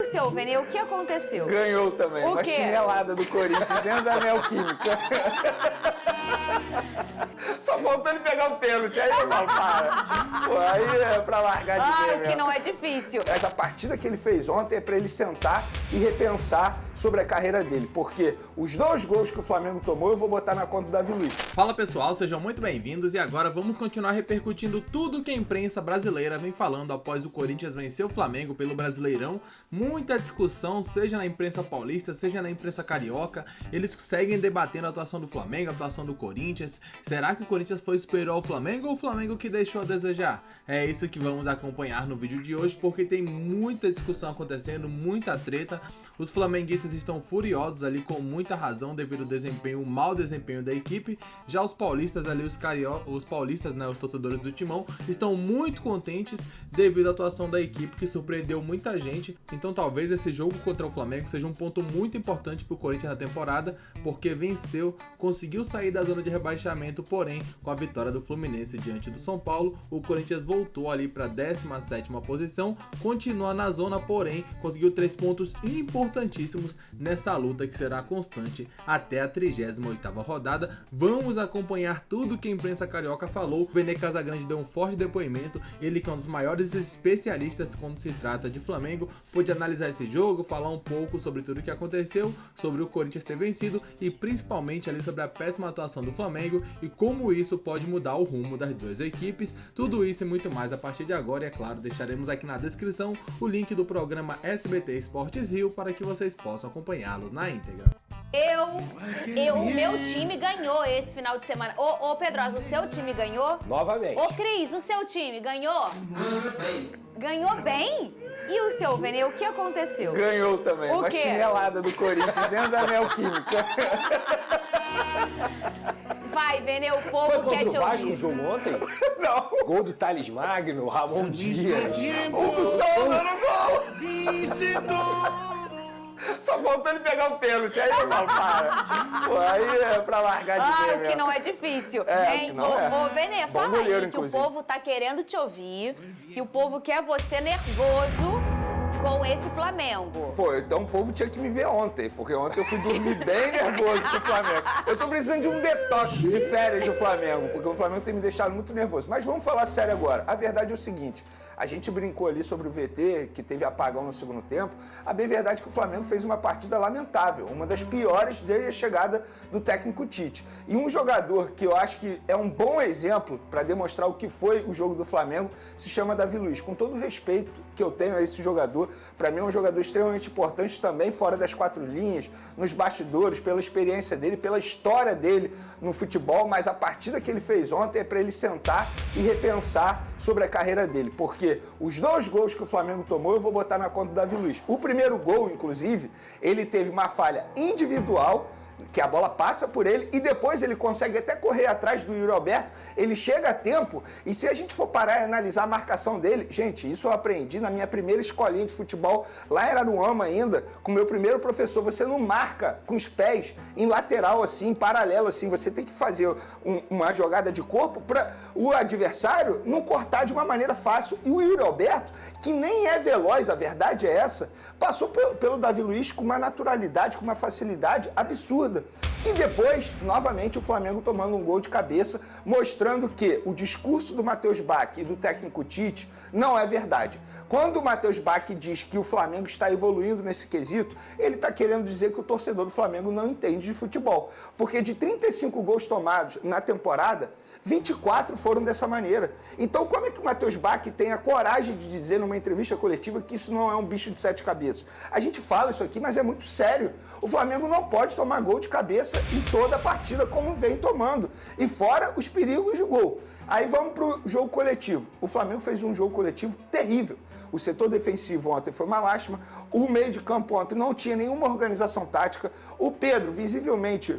o seu, Vene? O que aconteceu? Ganhou também. O uma quê? chinelada do Corinthians dentro da Neoquímica. Só faltou ele pegar o pênalti. Aí não, para. Pô, aí é pra largar de ver Ai, que mesmo. não é difícil. Essa partida que ele fez ontem é para ele sentar e repensar sobre a carreira dele, porque os 2 gols que o Flamengo tomou eu vou botar na conta do Davi Luiz. Fala pessoal, sejam muito bem-vindos e agora vamos continuar repercutindo tudo que a imprensa brasileira vem falando após o Corinthians vencer o Flamengo pelo Brasileirão. Muita discussão, seja na imprensa paulista, seja na imprensa carioca, eles seguem debatendo a atuação do Flamengo, a atuação do Corinthians. Será que o Corinthians foi superior ao Flamengo ou o Flamengo que deixou a desejar? É isso que vamos acompanhar no vídeo de hoje, porque tem muita discussão acontecendo, muita treta. Os flamenguistas estão furiosos ali com muita razão devido ao mau desempenho da equipe. Já os paulistas ali, os paulistas, né, os torcedores do Timão, estão muito contentes devido à atuação da equipe que surpreendeu muita gente. Então talvez esse jogo contra o Flamengo seja um ponto muito importante para o Corinthians na temporada, porque venceu, conseguiu sair da zona de rebaixamento, porém com a vitória do Fluminense diante do São Paulo, o Corinthians voltou ali para a 17ª posição, continua na zona, porém conseguiu 3 pontos importantíssimos nessa luta que será constante até a 38ª rodada. Vamos acompanhar tudo que a imprensa carioca falou. O Vene Casagrande deu um forte depoimento, ele que é um dos maiores especialistas quando se trata de Flamengo, pôde analisar esse jogo, falar um pouco sobre tudo o que aconteceu, sobre o Corinthians ter vencido e principalmente ali sobre a péssima atuação do Flamengo e como isso pode mudar o rumo das 2 equipes. Tudo isso e muito mais a partir de agora, e é claro, deixaremos aqui na descrição o link do programa SBT Esportes Rio para que vocês possam acompanhá-los na íntegra. O meu time ganhou esse final de semana. Ô Pedrosa, o seu time ganhou? Novamente. Ô Cris, o seu time ganhou? Ganhou bem? E o seu, Vene? O que aconteceu? Ganhou também. O uma quê? chinelada do Corinthians dentro da Neoquímica. Vai, Vene, o povo Foi quer contra o te Vasco o ouvir. jogo ontem? Não. Gol do Thales Magno, Ramon Dias. O do Sol no gol. Só faltou ele pegar o pênalti. Aí não, para. Pô, aí é pra largar de ver Ai, mesmo. que não é difícil. É, Hein? que não é. Ô, Vene, Bom fala goleiro, aí que inclusive. o povo tá querendo te ouvir, que o povo quer você nervoso com esse Flamengo. Pô, então o povo tinha que me ver ontem, porque ontem eu fui dormir bem nervoso com o Flamengo. Eu tô precisando de um detox de férias do Flamengo, porque o Flamengo tem me deixado muito nervoso. Mas vamos falar sério agora. A verdade é o seguinte, a gente brincou ali sobre o VT, que teve apagão no segundo tempo. A bem verdade é que o Flamengo fez uma partida lamentável, uma das piores desde a chegada do técnico Tite. E um jogador que eu acho que é um bom exemplo para demonstrar o que foi o jogo do Flamengo se chama Davi Luiz. Com todo o respeito que eu tenho a esse jogador, para mim é um jogador extremamente importante também fora das 4 linhas, nos bastidores, pela experiência dele, pela história dele no futebol, mas a partida que ele fez ontem é para ele sentar e repensar sobre a carreira dele, porque os 2 gols que o Flamengo tomou eu vou botar na conta do Davi Luiz. O primeiro gol, inclusive, ele teve uma falha individual, que a bola passa por ele e depois ele consegue até correr atrás do Yuri Alberto, ele chega a tempo e se a gente for parar e analisar a marcação dele, gente, isso eu aprendi na minha primeira escolinha de futebol, lá em Araruama ainda, com o meu primeiro professor, você não marca com os pés em lateral assim, em paralelo assim, você tem que fazer uma jogada de corpo para o adversário não cortar de uma maneira fácil e o Yuri Alberto, que nem é veloz, a verdade é essa, passou pelo Davi Luiz com uma naturalidade, com uma facilidade absurda. E depois, novamente, o Flamengo tomando um gol de cabeça, mostrando que o discurso do Matheus Bach e do técnico Tite não é verdade. Quando o Matheus Bach diz que o Flamengo está evoluindo nesse quesito, ele está querendo dizer que o torcedor do Flamengo não entende de futebol. Porque de 35 gols tomados na temporada, 24 foram dessa maneira. Então, como é que o Matheus Bach tem a coragem de dizer numa entrevista coletiva que isso não é um bicho de 7 cabeças? A gente fala isso aqui, mas é muito sério. O Flamengo não pode tomar gol de cabeça em toda a partida como vem tomando. E fora os perigos de gol. Aí vamos para o jogo coletivo. O Flamengo fez um jogo coletivo terrível. O setor defensivo ontem foi uma lástima. O meio de campo ontem não tinha nenhuma organização tática. O Pedro, visivelmente,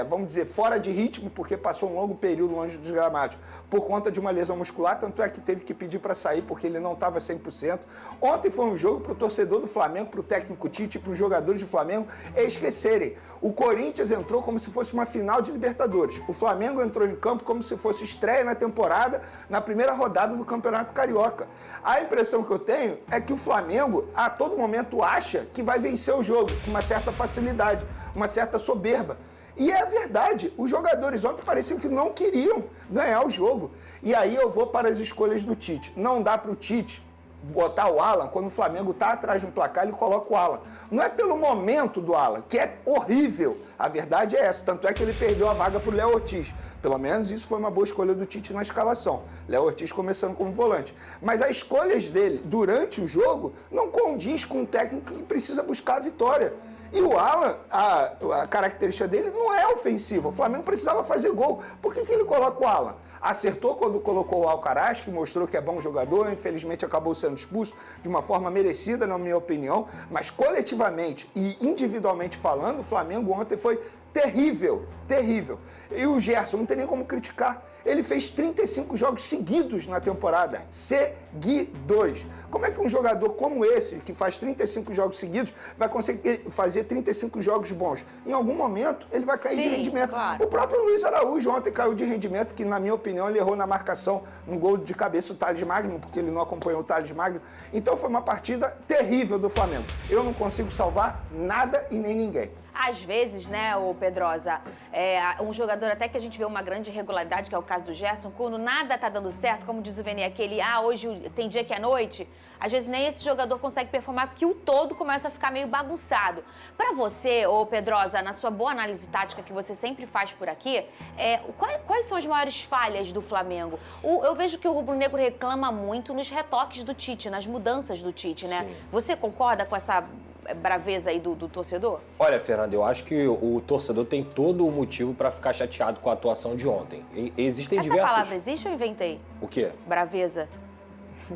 vamos dizer, fora de ritmo, porque passou um longo período longe dos gramados, por conta de uma lesão muscular, tanto é que teve que pedir para sair, porque ele não estava 100%. Ontem foi um jogo para o torcedor do Flamengo, para o técnico Tite, para os jogadores do Flamengo esquecerem. O Corinthians entrou como se fosse uma final de Libertadores. O Flamengo entrou em campo como se fosse estreia na temporada, na primeira rodada do Campeonato Carioca. A impressão que eu tenho tenho é que o Flamengo, a todo momento, acha que vai vencer o jogo com uma certa facilidade, uma certa soberba. E é verdade, os jogadores ontem pareciam que não queriam ganhar o jogo. E aí eu vou para as escolhas do Tite. Não dá para o Tite botar o Alan, quando o Flamengo está atrás de um placar, ele coloca o Alan. Não é pelo momento do Alan, que é horrível. A verdade é essa, tanto é que ele perdeu a vaga para o Léo Ortiz. Pelo menos isso foi uma boa escolha do Tite na escalação. Léo Ortiz começando como volante. Mas as escolhas dele durante o jogo não condiz com um técnico que precisa buscar a vitória. E o Alan, a característica dele não é ofensiva. O Flamengo precisava fazer gol. Por que ele coloca o Alan? Acertou quando colocou o Alcaraz, que mostrou que é bom jogador, infelizmente acabou sendo expulso de uma forma merecida, na minha opinião, mas coletivamente e individualmente falando, o Flamengo ontem foi terrível, terrível. E o Gerson, não tem nem como criticar. Ele fez 35 jogos seguidos na temporada. Seguidos. Como é que um jogador como esse, que faz 35 jogos seguidos, vai conseguir fazer 35 jogos bons? Em algum momento, ele vai cair de rendimento. Claro. O próprio Luiz Araújo ontem caiu de rendimento, que na minha opinião ele errou na marcação, no gol de cabeça o Thales Magno, porque ele não acompanhou o Thales Magno. Então foi uma partida terrível do Flamengo. Eu não consigo salvar nada e nem ninguém. Às vezes, né, ô Pedrosa, um jogador até que a gente vê uma grande irregularidade, que é o caso do Gerson, quando nada tá dando certo, como diz o Vene, aquele, hoje tem dia que é noite, às vezes nem esse jogador consegue performar porque o todo começa a ficar meio bagunçado. Pra você, ô Pedrosa, na sua boa análise tática que você sempre faz por aqui, quais são as maiores falhas do Flamengo? Eu vejo que o rubro-negro reclama muito nos retoques do Tite, nas mudanças do Tite, né? Sim. Você concorda com essa braveza aí do torcedor? Olha, Fernanda, eu acho que o torcedor tem todo o motivo para ficar chateado com a atuação de ontem. Existem Essa diversos... palavra existe ou eu inventei? O quê? Braveza.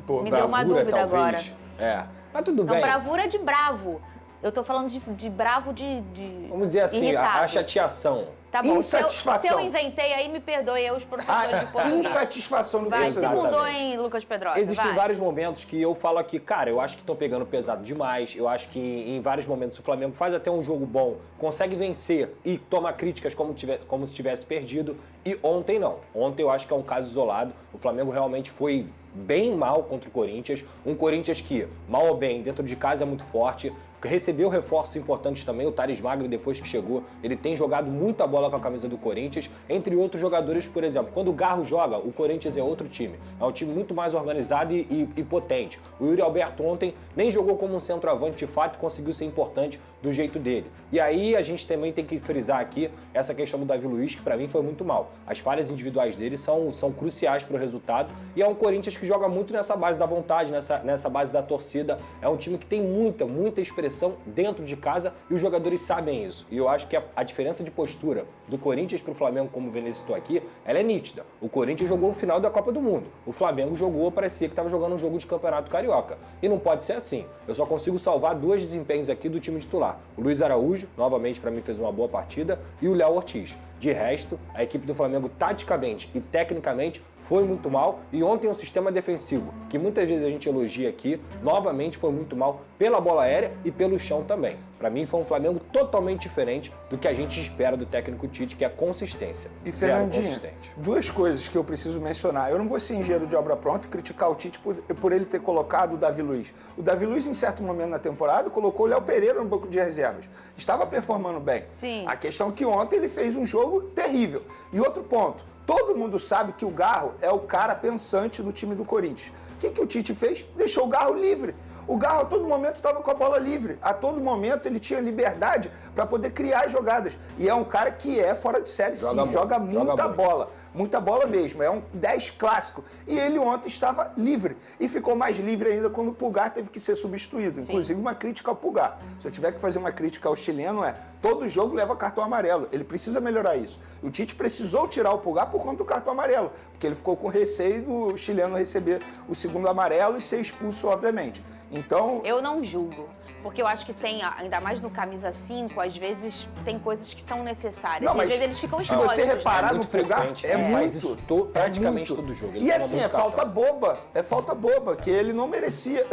Pô, Me deu uma dúvida talvez. agora. Mas tudo Não, bem. bravura é de bravo. Eu tô falando de bravo de Vamos dizer assim, irritado. a chateação. Tá bom, insatisfação. se eu inventei aí, me perdoe, os professores de português. Insatisfação do Vai, torcedor. segundou, Exatamente. hein, Lucas Pedrosa? Existem vai. vários momentos que eu falo aqui, cara, eu acho que estão pegando pesado demais. Eu acho que em vários momentos o Flamengo faz até um jogo bom, consegue vencer e toma críticas como se tivesse perdido. E ontem não. Ontem eu acho que é um caso isolado. O Flamengo realmente foi bem mal contra o Corinthians. Um Corinthians que, mal ou bem, dentro de casa é muito forte. Recebeu reforços importantes também, o Thales Magno, depois que chegou, ele tem jogado muita bola com a camisa do Corinthians, entre outros jogadores, por exemplo. Quando o Garro joga, o Corinthians é outro time. É um time muito mais organizado e potente. O Yuri Alberto ontem nem jogou como um centroavante de fato, conseguiu ser importante do jeito dele. E aí a gente também tem que frisar aqui essa questão do Davi Luiz, que pra mim foi muito mal. As falhas individuais dele são cruciais pro resultado, e é um Corinthians que joga muito nessa base da vontade, nessa base da torcida. É um time que tem muita expressão dentro de casa e os jogadores sabem isso. E eu acho que a diferença de postura do Corinthians pro Flamengo, como o Venez citou aqui, ela é nítida. O Corinthians jogou o final da Copa do Mundo. O Flamengo jogou, parecia que estava jogando um jogo de Campeonato Carioca. E não pode ser assim. Eu só consigo salvar dois desempenhos aqui do time titular. O Luiz Araújo, novamente para mim fez uma boa partida, e o Léo Ortiz. De resto, a equipe do Flamengo taticamente e tecnicamente foi muito mal, e ontem o sistema defensivo, que muitas vezes a gente elogia aqui, novamente foi muito mal pela bola aérea e pelo chão também. Para mim foi um Flamengo totalmente diferente do que a gente espera do técnico Tite, que é consistência. E Zero Fernandinho, consistente. duas coisas que eu preciso mencionar. Eu não vou ser engenheiro de obra pronta e criticar o Tite por ele ter colocado o Davi Luiz. O Davi Luiz, em certo momento na temporada, colocou o Léo Pereira no banco de reservas. Estava performando bem. Sim. A questão é que ontem ele fez um jogo terrível. E outro ponto, todo mundo sabe que o Garro é o cara pensante no time do Corinthians. O que o Tite fez? Deixou o Garro livre. O Garro a todo momento estava com a bola livre. A todo momento ele tinha liberdade para poder criar jogadas. E é um cara que é fora de série, joga muita bola. Muita bola mesmo, é um 10 clássico. E ele ontem estava livre. E ficou mais livre ainda quando o Pulgar teve que ser substituído. Sim. Inclusive uma crítica ao Pulgar. Se eu tiver que fazer uma crítica ao chileno todo jogo leva cartão amarelo. Ele precisa melhorar isso. O Tite precisou tirar o Pulgar por conta do cartão amarelo. Porque ele ficou com receio do chileno receber o segundo amarelo e ser expulso, obviamente. Então... Eu não julgo, porque eu acho que tem, ainda mais no camisa 5, às vezes tem coisas que são necessárias. Não, e às vezes eles ficam se expostos. você reparar né? no Pulgar, frequente, é faz muito. isso praticamente todo jogo. Ele E toma assim, muito é falta cartão. boba. É falta boba, que ele não merecia.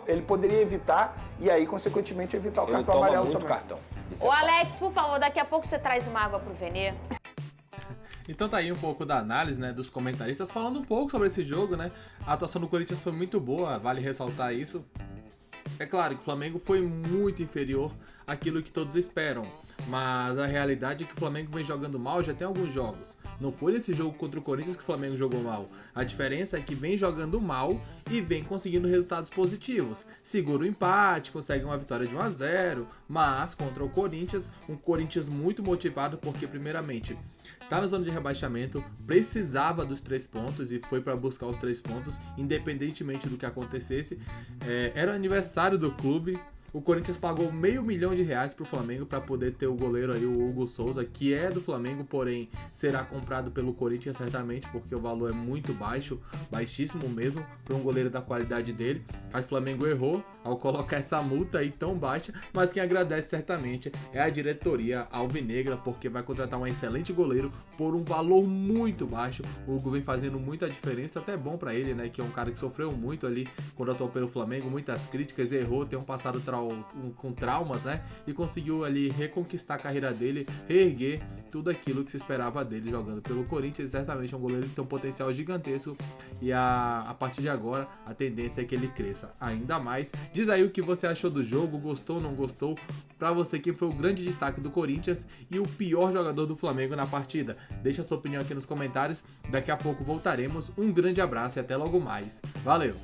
Ele poderia evitar e aí, consequentemente, evitar o Ele cartão toma amarelo muito também. cartão. Isso Ô é fato. Alex, por favor, daqui a pouco você traz uma água pro Venê. Então tá aí um pouco da análise, né, dos comentaristas falando um pouco sobre esse jogo, né? A atuação do Corinthians foi muito boa, vale ressaltar isso. É claro que o Flamengo foi muito inferior àquilo que todos esperam, mas a realidade é que o Flamengo vem jogando mal já tem alguns jogos. Não foi nesse jogo contra o Corinthians que o Flamengo jogou mal. A diferença é que vem jogando mal e vem conseguindo resultados positivos. Segura o empate, consegue uma vitória de 1-0, mas contra o Corinthians, um Corinthians muito motivado porque primeiramente tá na zona de rebaixamento, precisava dos 3 pontos e foi para buscar os 3 pontos, independentemente do que acontecesse. Era aniversário do clube. O Corinthians pagou R$500 mil pro Flamengo para poder ter o goleiro aí, o Hugo Souza, que é do Flamengo, porém será comprado pelo Corinthians certamente, porque o valor é muito baixo, baixíssimo mesmo, para um goleiro da qualidade dele. Aí o Flamengo errou ao colocar essa multa aí tão baixa, mas quem agradece certamente é a diretoria alvinegra, porque vai contratar um excelente goleiro por um valor muito baixo. O Hugo vem fazendo muita diferença, até bom para ele, né, que é um cara que sofreu muito ali quando atuou pelo Flamengo, muitas críticas, errou, tem um passado com traumas, né? E conseguiu ali reconquistar a carreira dele, reerguer tudo aquilo que se esperava dele jogando pelo Corinthians. Certamente é um goleiro que tem um potencial gigantesco e a partir de agora a tendência é que ele cresça ainda mais. Diz aí o que você achou do jogo, gostou ou não gostou? Pra você, quem foi o grande destaque do Corinthians e o pior jogador do Flamengo na partida? Deixa a sua opinião aqui nos comentários. Daqui a pouco voltaremos. Um grande abraço e até logo mais. Valeu!